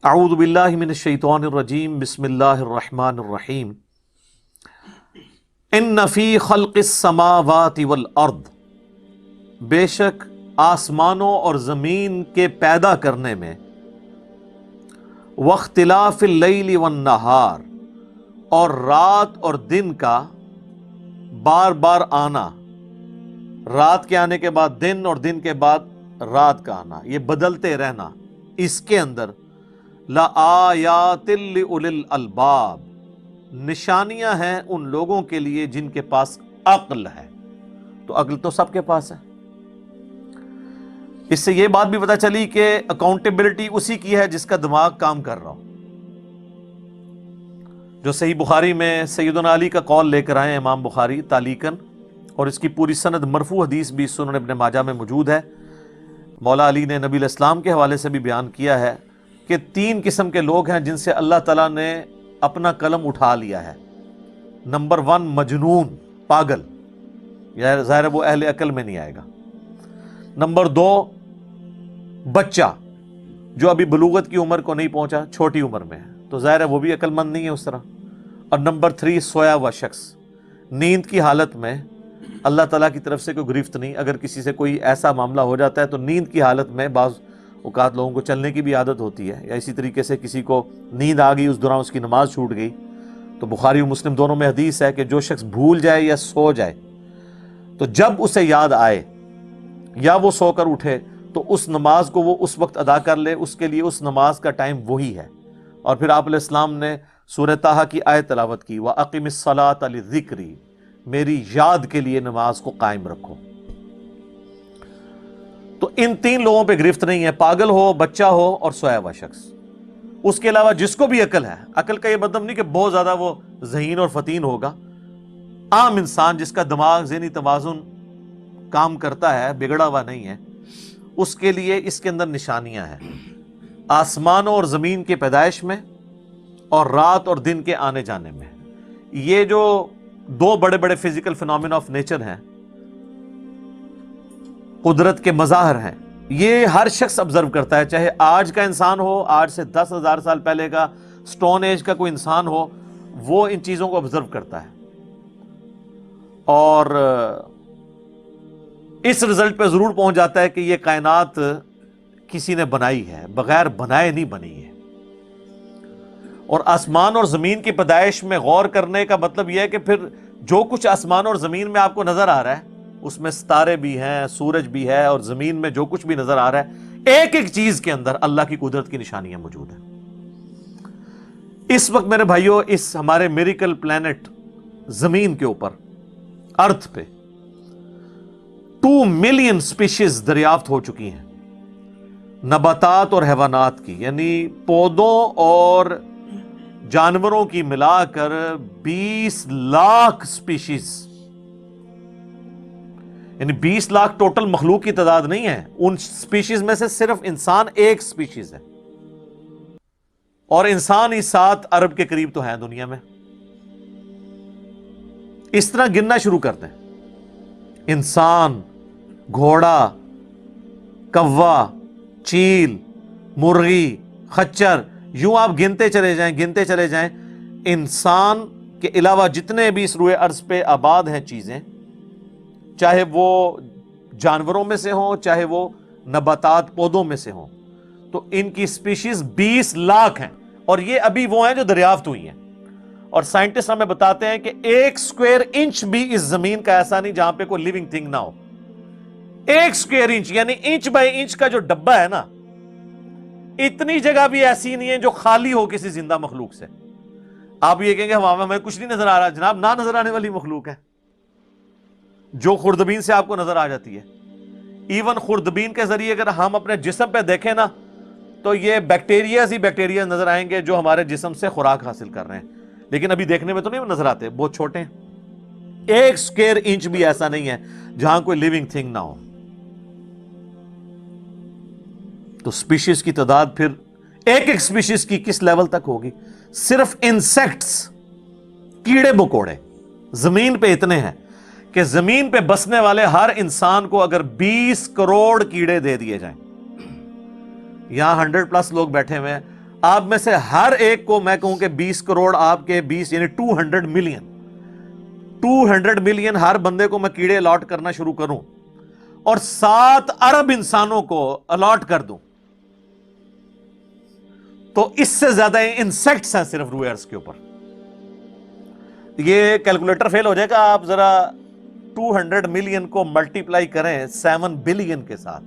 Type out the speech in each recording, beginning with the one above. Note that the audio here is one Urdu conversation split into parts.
اعوذ باللہ من الشیطان الرجیم بسم اللہ الرحمن الرحیم ان فی خلق السماوات والارض، بے شک آسمانوں اور زمین کے پیدا کرنے میں، واختلاف اللیل والنہار، اور رات اور دن کا بار بار آنا، رات کے آنے کے بعد دن اور دن کے بعد رات کا آنا، یہ بدلتے رہنا، اس کے اندر لآیات لأولی الالباب، نشانیاں ہیں ان لوگوں کے لیے جن کے پاس عقل ہے۔ تو عقل تو سب کے پاس ہے۔ اس سے یہ بات بھی پتہ چلی کہ اکاؤنٹیبلٹی اسی کی ہے جس کا دماغ کام کر رہا ہو۔ جو صحیح بخاری میں سیدنا علی کا قول لے کر آئے ہیں امام بخاری تعلیقاً، اور اس کی پوری سند مرفوع حدیث بھی سنن ابن ماجہ میں موجود ہے۔ مولا علی نے نبی الاسلام کے حوالے سے بھی بیان کیا ہے کہ 3 قسم کے لوگ ہیں جن سے اللہ تعالیٰ نے اپنا قلم اٹھا لیا ہے۔ نمبر 1 مجنون، پاگل، ظاہر ہے وہ اہل عقل میں نہیں آئے گا۔ نمبر 2 بچہ، جو ابھی بلوغت کی عمر کو نہیں پہنچا، چھوٹی عمر میں ہے، تو ظاہر ہے وہ بھی عقل مند نہیں ہے اس طرح۔ اور نمبر 3 سویا ہوا شخص، نیند کی حالت میں اللہ تعالیٰ کی طرف سے کوئی گرفت نہیں۔ اگر کسی سے کوئی ایسا معاملہ ہو جاتا ہے تو نیند کی حالت میں، بعض اوقات لوگوں کو چلنے کی بھی عادت ہوتی ہے، یا اسی طریقے سے کسی کو نیند آ گئی، اس دوران اس کی نماز چھوٹ گئی، تو بخاری و مسلم دونوں میں حدیث ہے کہ جو شخص بھول جائے یا سو جائے تو جب اسے یاد آئے یا وہ سو کر اٹھے تو اس نماز کو وہ اس وقت ادا کر لے، اس کے لیے اس نماز کا ٹائم وہی ہے۔ اور پھر آپ علیہ السلام نے سورہ طٰہٰ کی آیت تلاوت کی، وَأَقِمِ الصَّلَاةَ لِذِكْرِي، میری یاد کے لیے نماز کو قائم رکھو۔ تو ان 3 لوگوں پہ گرفت نہیں ہے، پاگل ہو، بچہ ہو اور سویا ہوا شخص۔ اس کے علاوہ جس کو بھی عقل ہے، عقل کا یہ مطلب نہیں کہ بہت زیادہ وہ ذہین اور فطین ہوگا، عام انسان جس کا دماغ ذہنی توازن کام کرتا ہے، بگڑا ہوا نہیں ہے، اس کے لیے اس کے اندر نشانیاں ہیں، آسمانوں اور زمین کی پیدائش میں اور رات اور دن کے آنے جانے میں۔ یہ جو 2 بڑے بڑے فزیکل فینومینا آف نیچر ہیں، قدرت کے مظاہر ہیں، یہ ہر شخص آبزرو کرتا ہے، چاہے آج کا انسان ہو، آج سے 10,000 سال پہلے کا سٹون ایج کا کوئی انسان ہو، وہ ان چیزوں کو آبزرو کرتا ہے، اور اس رزلٹ پہ ضرور پہنچ جاتا ہے کہ یہ کائنات کسی نے بنائی ہے، بغیر بنائے نہیں بنی ہے۔ اور آسمان اور زمین کی پیدائش میں غور کرنے کا مطلب یہ ہے کہ پھر جو کچھ آسمان اور زمین میں آپ کو نظر آ رہا ہے، اس میں ستارے بھی ہیں، سورج بھی ہے، اور زمین میں جو کچھ بھی نظر آ رہا ہے، ایک ایک چیز کے اندر اللہ کی قدرت کی نشانیاں موجود ہیں۔ اس وقت میرے بھائیوں، اس ہمارے میریکل پلانٹ زمین کے اوپر، ارتھ پہ 2 ملین سپیشیز دریافت ہو چکی ہیں، نباتات اور حیوانات کی، یعنی پودوں اور جانوروں کی ملا کر 20 لاکھ سپیشیز، یعنی 20 لاکھ ٹوٹل مخلوق کی تعداد نہیں ہے، ان سپیشیز میں سے صرف انسان ایک سپیشیز ہے، اور انسان ہی 7 ارب کے قریب تو ہیں دنیا میں۔ اس طرح گننا شروع کرتے ہیں، انسان، گھوڑا، کوا، چیل، مرغی، خچر، یوں آپ گنتے چلے جائیں، انسان کے علاوہ جتنے بھی اس روئے ارض پہ آباد ہیں چیزیں، چاہے وہ جانوروں میں سے ہوں، چاہے وہ نباتات پودوں میں سے ہوں، تو ان کی سپیشیز 20 لاکھ ہیں، اور یہ ابھی وہ ہیں جو دریافت ہوئی ہیں۔ اور سائنٹسٹ ہمیں بتاتے ہیں کہ 1 اسکوائر انچ بھی اس زمین کا ایسا نہیں جہاں پہ کوئی لیونگ تھنگ نہ ہو۔ 1 اسکوائر انچ، یعنی انچ بائی انچ کا جو ڈبہ ہے نا، اتنی جگہ بھی ایسی نہیں ہے جو خالی ہو کسی زندہ مخلوق سے۔ آپ یہ کہیں گے ہوا میں ہمیں کچھ نہیں نظر آ رہا، جناب نہ نظر آنے والی مخلوق ہے جو خوردبین سے آپ کو نظر آ جاتی ہے۔ ایون خوردبین کے ذریعے اگر ہم اپنے جسم پہ دیکھیں نا، تو یہ بیکٹیریاز ہی بیکٹیریا نظر آئیں گے جو ہمارے جسم سے خوراک حاصل کر رہے ہیں، لیکن ابھی دیکھنے میں تو نہیں نظر آتے، بہت چھوٹے ہیں۔ 1 اسکوائر انچ بھی ایسا نہیں ہے جہاں کوئی لیونگ تھنگ نہ ہو۔ تو سپیشیز کی تعداد پھر ایک ایک سپیشیز کی کس لیول تک ہوگی؟ صرف انسیکٹس، کیڑے مکوڑے زمین پہ اتنے ہیں کہ زمین پہ بسنے والے ہر انسان کو اگر 20 کروڑ کیڑے دے دیے جائیں، یہاں 100+ لوگ بیٹھے ہوئے ہیں، آپ میں سے ہر ایک کو میں کہوں کہ 20 کروڑ آپ کے 20 یعنی 200 ملین ہر بندے کو میں کیڑے الاٹ کرنا شروع کروں اور 7 ارب انسانوں کو الاٹ کر دوں تو اس سے زیادہ انسیکٹس ہیں صرف روئے ارض کے اوپر. یہ کیلکولیٹر فیل ہو جائے گا. آپ ذرا 200 ملین کو ملٹیپلائی کریں 7 بلین کے ساتھ.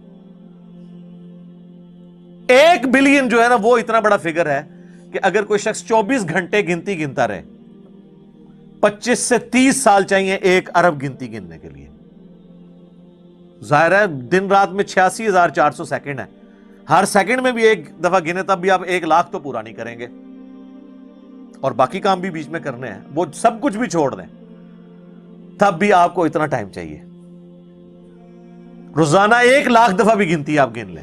1 بلین جو ہے نا وہ اتنا بڑا فگر ہے کہ اگر کوئی شخص 24 گھنٹے گنتی گنتا رہے 25 سے 30 سال چاہیے 1 ارب گنتی گننے کے لیے. ظاہر ہے دن رات میں 86,400 سیکنڈ ہے. ہر سیکنڈ میں بھی ایک دفعہ گنے تب بھی آپ 1 لاکھ تو پورا نہیں کریں گے اور باقی کام بھی بیچ میں کرنے ہیں. وہ سب کچھ بھی چھوڑ دیں تب بھی آپ کو اتنا ٹائم چاہیے. روزانہ 1 لاکھ دفعہ بھی گنتی آپ گن لیں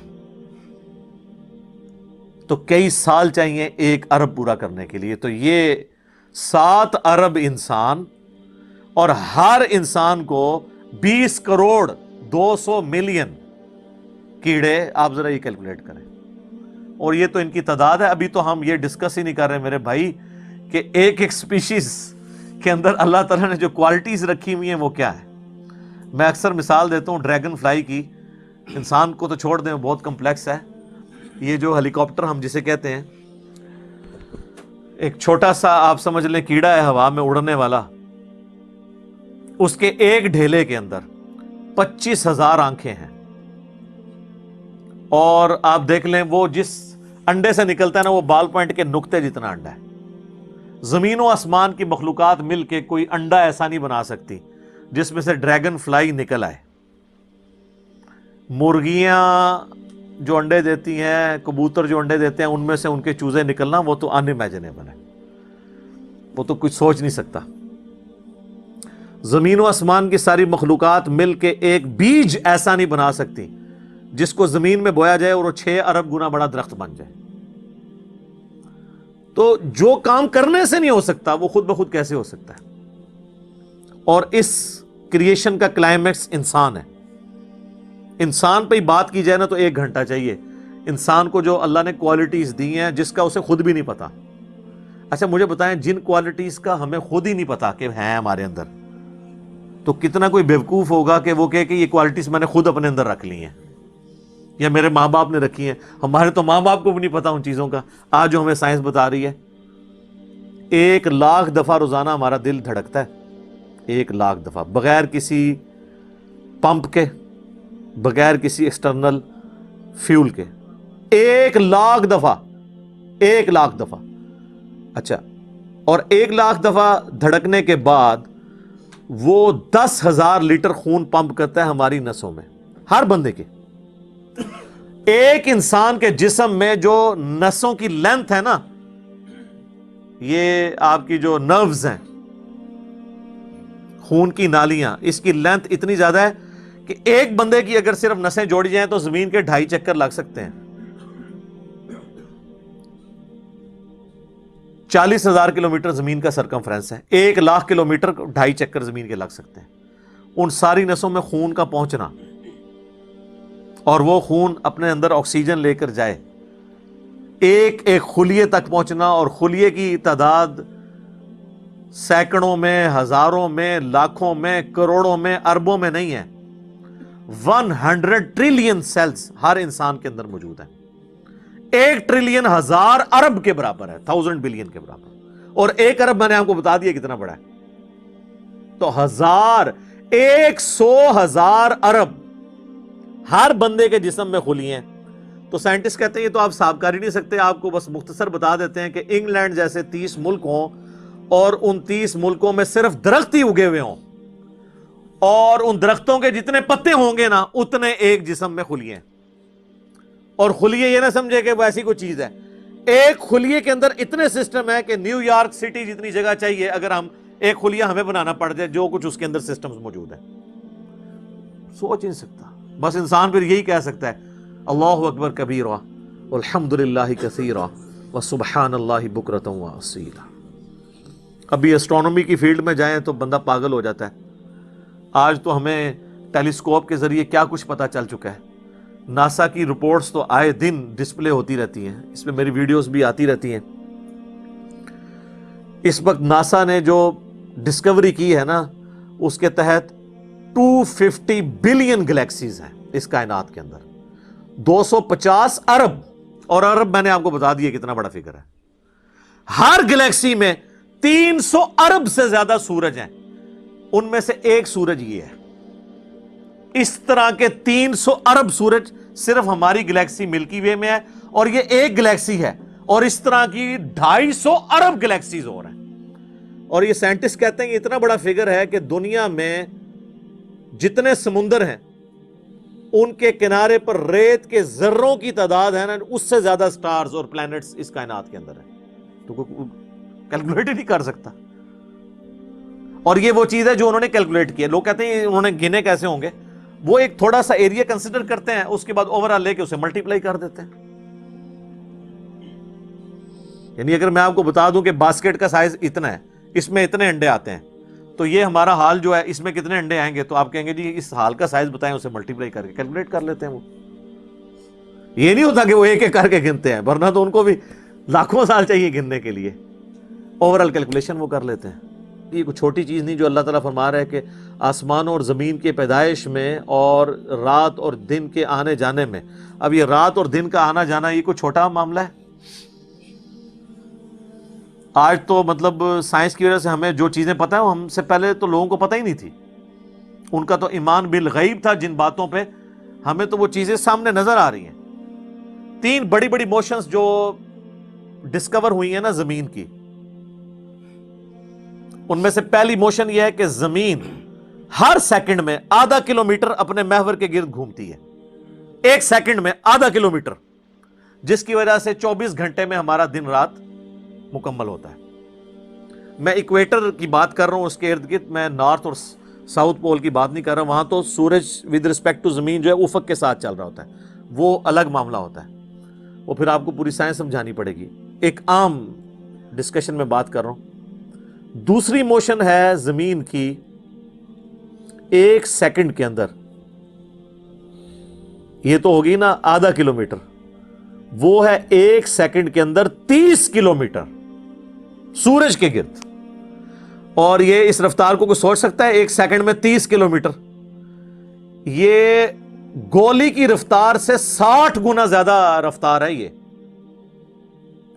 تو کئی سال چاہیے 1 ارب پورا کرنے کے لیے. تو یہ 7 ارب انسان اور ہر انسان کو 20 کروڑ 200 ملین کیڑے. آپ ذرا یہ کیلکولیٹ کریں. اور یہ تو ان کی تعداد ہے. ابھی تو ہم یہ ڈسکس ہی نہیں کر رہے میرے بھائی کہ ایک سپیشیز کے اندر اللہ تعالیٰ نے جو کوالٹیز رکھی ہوئی ہیں وہ کیا ہے. میں اکثر مثال دیتا ہوں ڈریگن فلائی کی. انسان کو تو چھوڑ دیں بہت کمپلیکس ہے. یہ جو ہیلی کاپٹر ہم جسے کہتے ہیں ایک چھوٹا سا آپ سمجھ لیں کیڑا ہے ہوا میں اڑنے والا. اس کے ایک ڈھیلے کے اندر 25,000 آنکھیں ہیں اور آپ دیکھ لیں وہ جس انڈے سے نکلتا ہے نا وہ بال پوائنٹ کے نقطے جتنا انڈا ہے. زمین و آسمان کی مخلوقات مل کے کوئی انڈا ایسا نہیں بنا سکتی جس میں سے ڈریگن فلائی نکل آئے. مرغیاں جو انڈے دیتی ہیں کبوتر جو انڈے دیتے ہیں ان میں سے ان کے چوزے نکلنا وہ تو ان امیجنیبل ہے. وہ تو کچھ سوچ نہیں سکتا. زمین و آسمان کی ساری مخلوقات مل کے ایک بیج ایسا نہیں بنا سکتی جس کو زمین میں بویا جائے اور وہ 6 ارب گنا بڑا درخت بن جائے. تو جو کام کرنے سے نہیں ہو سکتا وہ خود بخود کیسے ہو سکتا ہے. اور اس کریشن کا کلائمیکس انسان ہے. انسان پہ ہی بات کی جائے نا تو 1 گھنٹہ چاہیے. انسان کو جو اللہ نے کوالٹیز دی ہیں جس کا اسے خود بھی نہیں پتا. اچھا مجھے بتائیں جن کوالٹیز کا ہمیں خود ہی نہیں پتا کہ ہیں ہمارے اندر تو کتنا کوئی بیوقوف ہوگا کہ وہ کہے کہ یہ کوالٹیز میں نے خود اپنے اندر رکھ لی ہیں یا میرے ماں باپ نے رکھی ہیں. ہمارے تو ماں باپ کو بھی نہیں پتا ان چیزوں کا. آج جو ہمیں سائنس بتا رہی ہے 1 لاکھ دفعہ روزانہ ہمارا دل دھڑکتا ہے. 1 لاکھ دفعہ بغیر کسی پمپ کے بغیر کسی ایکسٹرنل فیول کے. 1 لاکھ دفعہ 1 لاکھ دفعہ. اچھا اور 1 لاکھ دفعہ دھڑکنے کے بعد وہ 10,000 لیٹر خون پمپ کرتا ہے ہماری نسوں میں ہر بندے کے. ایک انسان کے جسم میں جو نسوں کی لینتھ ہے نا یہ آپ کی جو نروز ہیں خون کی نالیاں اس کی لینتھ اتنی زیادہ ہے کہ ایک بندے کی اگر صرف نسیں جوڑی جائیں تو زمین کے 2.5 چکر لگ سکتے ہیں. 40,000 کلومیٹر زمین کا سرکمفرنس ہے. 1 لاکھ کلومیٹر 2.5 چکر زمین کے لگ سکتے ہیں. ان ساری نسوں میں خون کا پہنچنا اور وہ خون اپنے اندر آکسیجن لے کر جائے ایک ایک خلیے تک پہنچنا اور خلیے کی تعداد سینکڑوں میں ہزاروں میں لاکھوں میں کروڑوں میں اربوں میں نہیں ہے. 100 ٹریلین سیلز ہر انسان کے اندر موجود ہیں. 1 ٹریلین 1000 ارب کے برابر ہے 1000 بلین کے برابر. اور 1 ارب میں نے آپ کو بتا دیا کتنا بڑا ہے. تو 100,000 ارب ہر بندے کے جسم میں خلیے ہیں. تو سائنٹسٹ کہتے ہیں یہ تو آپ حساب کر ہی نہیں سکتے. آپ کو بس مختصر بتا دیتے ہیں کہ انگلینڈ جیسے 30 ملک ہوں اور ان 30 ملکوں میں صرف درخت ہی اگے ہوئے ہوں اور ان درختوں کے جتنے پتے ہوں گے نا اتنے ایک جسم میں خلیے ہیں. اور خلیے یہ نہ سمجھے کہ وہ ایسی کوئی چیز ہے. ایک خلیے کے اندر اتنے سسٹم ہے کہ نیو یارک سٹی جتنی جگہ چاہیے اگر ہم ایک خلیہ ہمیں بنانا پڑ جائے جو کچھ اس کے اندر سسٹمز موجود ہیں. سوچ نہیں سکتا. بس انسان پھر یہی کہہ سکتا ہے اللہ اکبر کبیرہ والحمدللہ کثیرہ وسبحان اللہ بکرۃ واصیلا. ابھی اسٹرانومی کی فیلڈ میں جائیں تو بندہ پاگل ہو جاتا ہے. آج تو ہمیں ٹیلیسکوپ کے ذریعے کیا کچھ پتا چل چکا ہے ناسا کی رپورٹس تو آئے دن ڈسپلے ہوتی رہتی ہیں، اس میں میری ویڈیوز بھی آتی رہتی ہیں۔ اس وقت ناسا نے جو ڈسکوری کی ہے نا، اس کے تحت 250 بلین گلیکسیز ہیں اس کائنات کے اندر، 250 ارب، اور ارب میں نے آپ کو بتا دیا کتنا بڑا فگر ہے۔ ہر گلیکسی میں 300 ارب سے زیادہ سورج ہیں، ان میں سے ایک سورج یہ ہے۔ اس طرح کے 300 ارب سورج صرف ہماری گلیکسی ملکی وے میں ہے، اور یہ ایک گلیکسی ہے، اور اس طرح کی 250 ارب گلیکسیز اور ہیں۔ اور یہ سائنٹسٹ کہتے ہیں کہ اتنا بڑا فگر ہے کہ دنیا میں جتنے سمندر ہیں ان کے کنارے پر ریت کے ذروں کی تعداد ہے نا، اس سے زیادہ سٹارز اور پلانٹس اس کائنات کے اندر ہیں، تو کوئی کیلکولیٹ ہی نہیں کر سکتا۔ اور یہ وہ چیز ہے جو انہوں نے کیلکولیٹ کی ہے۔ لوگ کہتے ہیں انہوں نے گنے کیسے ہوں گے، وہ ایک تھوڑا سا ایریا کنسیڈر کرتے ہیں، اس کے بعد اوور آل لے کے اسے ملٹیپلائی کر دیتے ہیں۔ یعنی اگر میں آپ کو بتا دوں کہ باسکٹ کا سائز اتنا ہے، اس میں اتنے انڈے آتے ہیں، تو یہ ہمارا حال جو ہے اس میں کتنے انڈے آئیں گے، تو آپ کہیں گے جی اس حال کا سائز بتائیں، اسے ملٹیپلائی کر کے کیلکولیٹ کر لیتے ہیں۔ وہ یہ نہیں ہوتا کہ وہ ایک ایک کر کے گنتے ہیں، ورنہ تو ان کو بھی لاکھوں سال چاہیے گننے کے لیے۔ اوور آل کیلکولیشن وہ کر لیتے ہیں۔ یہ کوئی چھوٹی چیز نہیں جو اللہ تعالیٰ فرما رہا ہے کہ آسمانوں اور زمین کے پیدائش میں اور رات اور دن کے آنے جانے میں۔ اب یہ رات اور دن کا آنا جانا یہ کوئی چھوٹا معاملہ ہے؟ آج تو مطلب سائنس کی وجہ سے ہمیں جو چیزیں پتہ ہیں وہ ہم سے پہلے تو لوگوں کو پتہ ہی نہیں تھی۔ ان کا تو ایمان بالغیب تھا جن باتوں پہ، ہمیں تو وہ چیزیں سامنے نظر آ رہی ہیں۔ 3 بڑی بڑی موشنز جو ڈسکور ہوئی ہیں نا زمین کی، ان میں سے پہلی موشن یہ ہے کہ زمین ہر سیکنڈ میں آدھا کلومیٹر اپنے محور کے گرد گھومتی ہے، ایک سیکنڈ میں آدھا کلومیٹر، جس کی وجہ سے 24 گھنٹے میں ہمارا دن رات مکمل ہوتا ہے۔ میں ایکویٹر کی بات کر رہا ہوں، اس کے ارد گرد، میں نارتھ اور ساؤتھ پول کی بات نہیں کر رہا۔ وہاں تو سورج ود رسپیکٹ ٹو زمین جو ہے افق کے ساتھ چل رہا ہوتا ہے، وہ الگ معاملہ ہوتا ہے، وہ پھر آپ کو پوری سائنس سمجھانی پڑے گی۔ ایک عام ڈسکشن میں بات کر رہا ہوں۔ دوسری موشن ہے زمین کی ایک سیکنڈ کے اندر، یہ تو ہوگی نا آدھا کلومیٹر، وہ ہے ایک سیکنڈ کے اندر 30 کلومیٹر سورج کے گرد۔ اور یہ اس رفتار کو کوئی سوچ سکتا ہے؟ ایک سیکنڈ میں 30 کلومیٹر، یہ گولی کی رفتار سے 60 گنا زیادہ رفتار ہے۔ یہ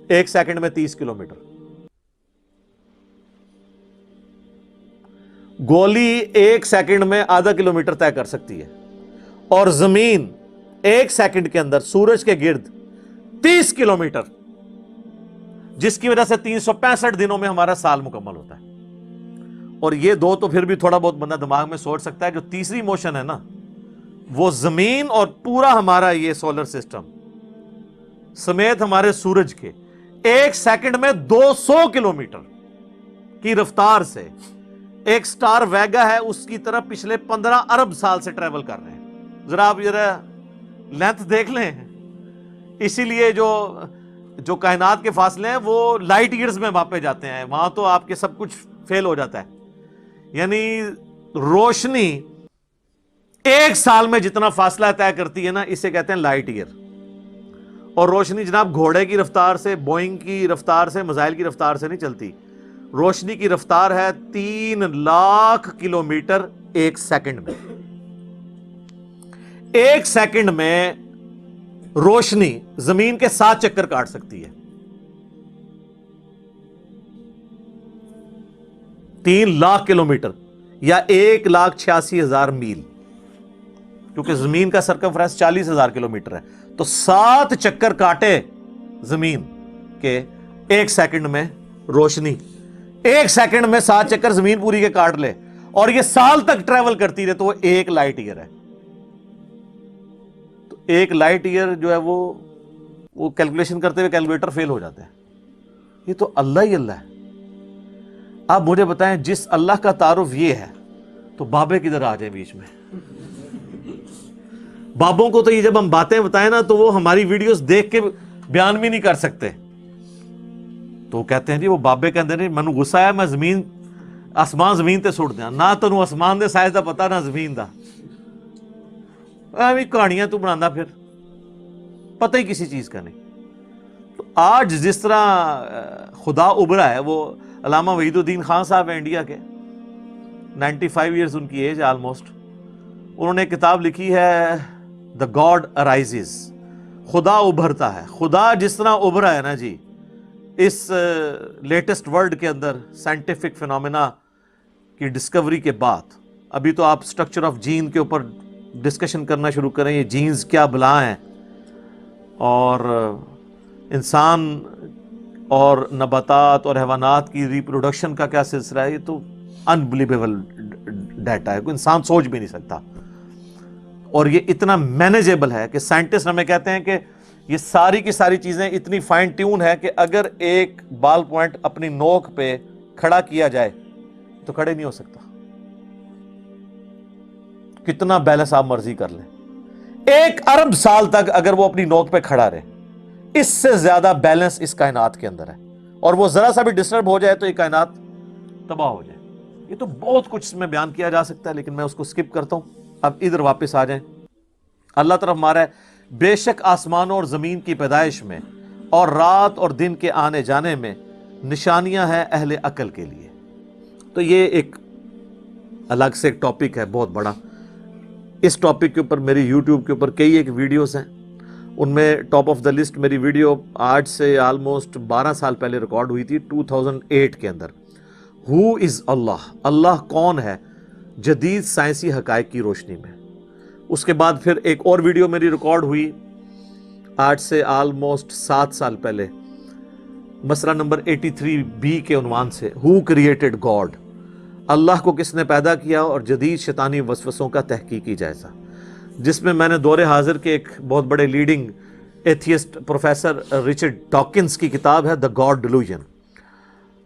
ایک سیکنڈ میں 30 کلومیٹر، گولی ایک سیکنڈ میں آدھا کلومیٹر طے کر سکتی ہے، اور زمین ایک سیکنڈ کے اندر سورج کے گرد 30 کلومیٹر، جس کی وجہ سے 365 دنوں میں ہمارا سال مکمل ہوتا ہے۔ اور یہ دو تو پھر بھی تھوڑا بہت بندہ دماغ میں سوچ سکتا ہے۔ جو تیسری موشن ہے نا، وہ زمین اور پورا ہمارا یہ سولر سسٹم سمیت ہمارے سورج کے ایک سیکنڈ میں 200 کلومیٹر کی رفتار سے ایک سٹار ویگا ہے اس کی طرف پچھلے 15 ارب سال سے ٹریول کر رہے ہیں۔ ذرا آپ لینتھ دیکھ لیں۔ اسی لیے جو کائنات کے فاصلے ہیں وہ لائٹ ایئرز میں ماپے جاتے ہیں، وہاں تو آپ کے سب کچھ فیل ہو جاتا ہے۔ یعنی روشنی ایک سال میں جتنا فاصلہ طے کرتی ہے نا، اسے کہتے ہیں لائٹ ایئر۔ اور روشنی جناب گھوڑے کی رفتار سے، بوئنگ کی رفتار سے، میزائل کی رفتار سے نہیں چلتی۔ روشنی کی رفتار ہے 3 لاکھ کلومیٹر ایک سیکنڈ میں۔ ایک سیکنڈ میں روشنی زمین کے 7 چکر کاٹ سکتی ہے۔ 3 لاکھ کلومیٹر یا 1,86,000 میل، کیونکہ زمین کا سرکمفرنس 40,000 کلومیٹر ہے، تو 7 چکر کاٹے زمین کے ایک سیکنڈ میں روشنی، ایک سیکنڈ میں 7 چکر زمین پوری کے کاٹ لے، اور یہ سال تک ٹریول کرتی رہے، تو وہ 1 لائٹ ایئر ہے۔ تو 1 لائٹ ایئر جو ہے وہ کیلکولیشن کرتے ہوئے کیلکولیٹر فیل ہو جاتا ہے۔ یہ تو اللہ ہی اللہ ہے۔ آپ مجھے بتائیں، جس اللہ کا تعارف یہ ہے تو بابے کدھر آ جائیں بیچ میں؟ بابوں کو تو یہ جب ہم باتیں بتائیں نا تو وہ ہماری ویڈیوز دیکھ کے بیان بھی نہیں کر سکتے، تو کہتے ہیں جی وہ بابے کہتے ہیں مینوں غصہ آیا، میں آسمان زمین تے سٹ دیاں، نہ تینوں آسمان دے سائز دا پتا نہ زمین دا، ایویں کہانیاں تو بنانا پھر۔ پتہ ہی کسی چیز کا نہیں. تو آج جس طرح خدا ابھرا ہے، وہ علامہ وحید الدین خان صاحب ہیں انڈیا کے، 95 ایئرز ان کی ایج آلموسٹ. انہوں نے ایک کتاب لکھی ہے دا گاڈ ارائزز، خدا ابھرتا ہے. خدا جس طرح ابھرا ہے نا جی اس لیٹسٹ ورلڈ کے اندر سائنٹیفک فینومینا کی ڈسکوری کے بعد، ابھی تو آپ سٹرکچر آف جین کے اوپر ڈسکشن کرنا شروع کریں، یہ جینز کیا بلا ہیں، اور انسان اور نباتات اور حیوانات کی ریپروڈکشن کا کیا سلسلہ ہے. یہ تو انبلیویبل ڈیٹا ہے، کوئی انسان سوچ بھی نہیں سکتا. اور یہ اتنا مینیجیبل ہے کہ سائنٹسٹ ہمیں کہتے ہیں کہ یہ ساری کی ساری چیزیں اتنی فائن ٹیون ہے کہ اگر ایک بال پوائنٹ اپنی نوک پہ کھڑا کیا جائے تو کھڑے نہیں ہو سکتا. کتنا بیلنس آپ مرضی کر لیں، 1 ارب سال تک اگر وہ اپنی نوک پہ کھڑا رہے، اس سے زیادہ بیلنس اس کائنات کے اندر ہے. اور وہ ذرا سا بھی ڈسٹرب ہو جائے تو یہ کائنات تباہ ہو جائے. یہ تو بہت کچھ اس میں بیان کیا جا سکتا ہے، لیکن میں اس کو سکپ کرتا ہوں. اب ادھر واپس آ جائیں. اللہ طرف ہمارا ہے، بے شک آسمانوں اور زمین کی پیدائش میں اور رات اور دن کے آنے جانے میں نشانیاں ہیں اہل عقل کے لیے. تو یہ ایک الگ سے ایک ٹاپک ہے بہت بڑا. اس ٹاپک کے اوپر میری یوٹیوب کے اوپر کئی ایک ویڈیوز ہیں. ان میں ٹاپ آف دا لسٹ میری ویڈیو آج سے آلموسٹ 12 سال پہلے ریکارڈ ہوئی تھی 2008 کے اندر. ہو از اللہ، اللہ کون ہے جدید سائنسی حقائق کی روشنی میں. اس کے بعد پھر ایک اور ویڈیو میری ریکارڈ ہوئی آج سے آلموسٹ 7 سال پہلے، مسئلہ نمبر 83B کے عنوان سے، ہو کریٹڈ گاڈ، اللہ کو کس نے پیدا کیا اور جدید شیطانی وسوسوں کا تحقیقی جائزہ، جس میں نے دور حاضر کے ایک بہت بڑے leading atheist professor Richard Dawkins کی کتاب ہے دا گاڈ ڈیلوژن،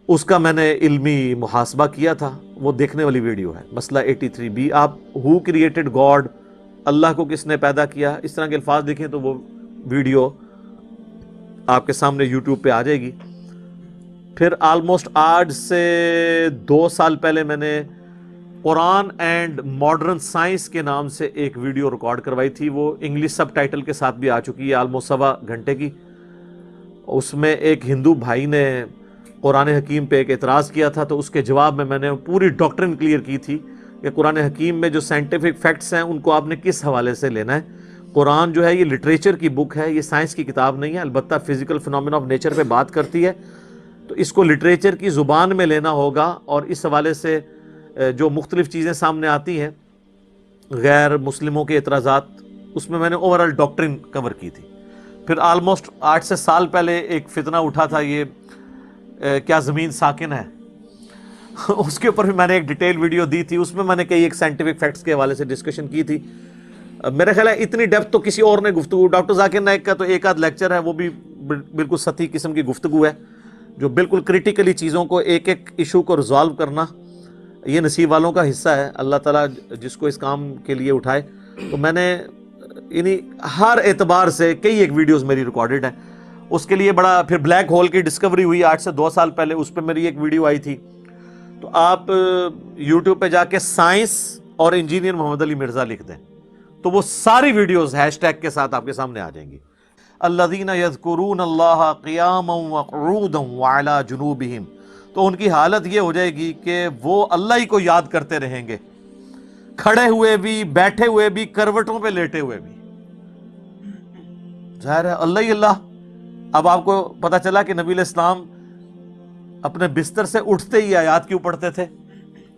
اس کا میں نے علمی محاسبہ کیا تھا. وہ دیکھنے والی ویڈیو ہے، مسئلہ 83B. آپ ہو کریٹڈ گاڈ، اللہ کو کس نے پیدا کیا، اس طرح کے الفاظ دیکھیں تو وہ ویڈیو آپ کے سامنے یوٹیوب پہ آ جائے گی. پھر آلموسٹ آج سے 2 سال پہلے میں نے قرآن اینڈ ماڈرن سائنس کے نام سے ایک ویڈیو ریکارڈ کروائی تھی. وہ انگلش سب ٹائٹل کے ساتھ بھی آ چکی ہے، آلموسٹ 1.25 گھنٹے کی. اس میں ایک ہندو بھائی نے قرآن حکیم پہ ایک اعتراض کیا تھا، تو اس کے جواب میں نے پوری ڈاکٹرن کلیئر کی تھی کہ قرآن حکیم میں جو سائنٹیفک فیکٹس ہیں ان کو آپ نے کس حوالے سے لینا ہے. قرآن جو ہے یہ لٹریچر کی بک ہے، یہ سائنس کی کتاب نہیں ہے. البتہ فزیکل فنومینا آف نیچر پہ بات کرتی ہے، تو اس کو لٹریچر کی زبان میں لینا ہوگا. اور اس حوالے سے جو مختلف چیزیں سامنے آتی ہیں غیر مسلموں کے اعتراضات، اس میں نے اوورال ڈاکٹرن کور کی تھی. پھر آلموسٹ 8 سے سال پہلے ایک فتنہ اٹھا تھا، یہ کیا زمین ساکن ہے، اس کے اوپر بھی میں نے ایک ڈیٹیل ویڈیو دی تھی. اس میں نے کئی ایک سائنٹیفک فیکٹس کے حوالے سے ڈسکشن کی تھی. میرا خیال ہے اتنی ڈیپتھ تو کسی اور نے گفتگو، ڈاکٹر ذاکر نائک کا تو ایک آدھ لیکچر ہے، وہ بھی بالکل سطحی قسم کی گفتگو ہے، جو بالکل کریٹیکلی چیزوں کو ایک ایک ایشو کو ریزالو کرنا یہ نصیب والوں کا حصہ ہے. اللہ تعالیٰ جس کو اس کام کے لیے اٹھائے. تو میں نے یعنی ہر اعتبار سے کئی ایک ویڈیوز میری ریکارڈڈ ہیں. اس کے لیے بڑا پھر بلیک ہول کی ڈسکوری ہوئی آج سے 2 سال پہلے، اس پہ میری ایک ویڈیو آئی تھی. تو آپ یوٹیوب پہ جا کے سائنس اور انجینئر محمد علی مرزا لکھ دیں تو وہ ساری ویڈیوز ہیش ٹیگ کے ساتھ آپ کے سامنے آ جائیں گی. الذین یذکرون اللہ قیاما وقعودا وعلی جنوبہم، تو ان کی حالت یہ ہو جائے گی کہ وہ اللہ ہی کو یاد کرتے رہیں گے، کھڑے ہوئے بھی، بیٹھے ہوئے بھی، کروٹوں پہ لیٹے ہوئے بھی. ظاہر ہے اللہ ہی اللہ. اب آپ کو پتا چلا کہ نبی علیہ السلام اپنے بستر سے اٹھتے ہی آیات کیوں پڑھتے تھے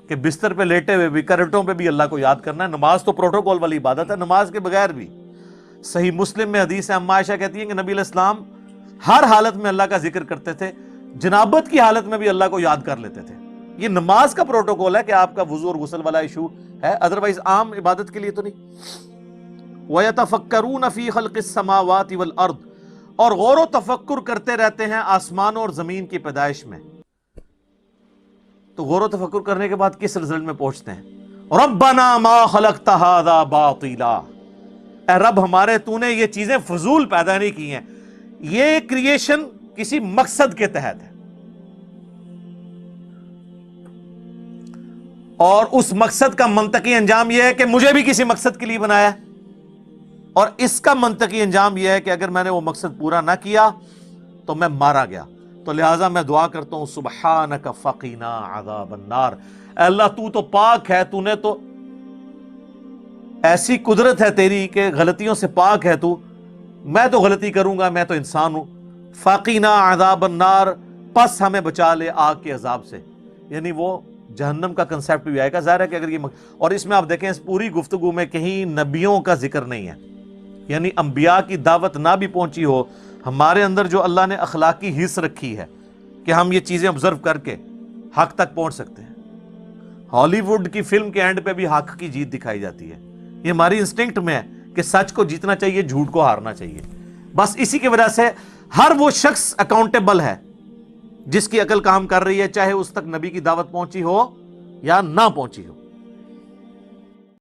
کہ بستر پہ لیٹے ہوئے بھی، کروٹوں پہ بھی اللہ کو یاد کرنا ہے. نماز تو پروٹوکول والی عبادت ہے، نماز کے بغیر بھی. صحیح مسلم میں حدیث ہے، اما عائشہ کہتی ہیں کہ نبی علیہ السلام ہر حالت میں اللہ کا ذکر کرتے تھے، جنابت کی حالت میں بھی اللہ کو یاد کر لیتے تھے. یہ نماز کا پروٹوکول ہے کہ آپ کا وضو اور غسل والا ایشو ہے، ادروائز عام عبادت کے لیے تو نہیں. وَيَتَفَكَّرُونَ فِي خَلْقِ السَّمَاوَاتِ وَالْأَرْضِ، اور غور و تفکر کرتے رہتے ہیں آسمانوں اور زمین کی پیدائش میں. تو غور و تفکر کرنے کے بعد کس رزلٹ میں پہنچتے ہیں؟ رَبَّنَا مَا خَلَقْتَ هَذَا بَاطِلًا، اے رب ہمارے تو نے یہ چیزیں فضول پیدا نہیں کی ہیں، یہ کریشن کسی مقصد کے تحت ہے، اور اس مقصد کا منطقی انجام یہ ہے کہ مجھے بھی کسی مقصد کے لیے بنایا ہے اور اس کا منطقی انجام یہ ہے کہ اگر میں نے وہ مقصد پورا نہ کیا تو میں مارا گیا. تو لہٰذا میں دعا کرتا ہوں سبحانک فقینا عذاب النار، اے اللہ تو تو پاک ہے، تو نے تو ایسی قدرت ہے تیری کہ غلطیوں سے پاک ہے تو، میں تو غلطی کروں گا، میں تو انسان ہوں. فقینا عذاب النار، پس ہمیں بچا لے آگ کے عذاب سے. یعنی وہ جہنم کا کنسیپٹ بھی آئے گا. ظاہر ہے کہ اگر یہ اور اس میں آپ دیکھیں اس پوری گفتگو میں کہیں نبیوں کا ذکر نہیں ہے، یعنی انبیاء کی دعوت نہ بھی پہنچی ہو، ہمارے اندر جو اللہ نے اخلاقی حص رکھی ہے کہ ہم یہ چیزیں آبزرو کر کے حق تک پہنچ سکتے ہیں. ہالی ووڈ کی فلم کے اینڈ پہ بھی حق کی جیت دکھائی جاتی ہے. یہ ہماری انسٹنکٹ میں ہے کہ سچ کو جیتنا چاہیے، جھوٹ کو ہارنا چاہیے. بس اسی کی وجہ سے ہر وہ شخص اکاؤنٹیبل ہے جس کی عقل کام کر رہی ہے، چاہے اس تک نبی کی دعوت پہنچی ہو یا نہ پہنچی ہو.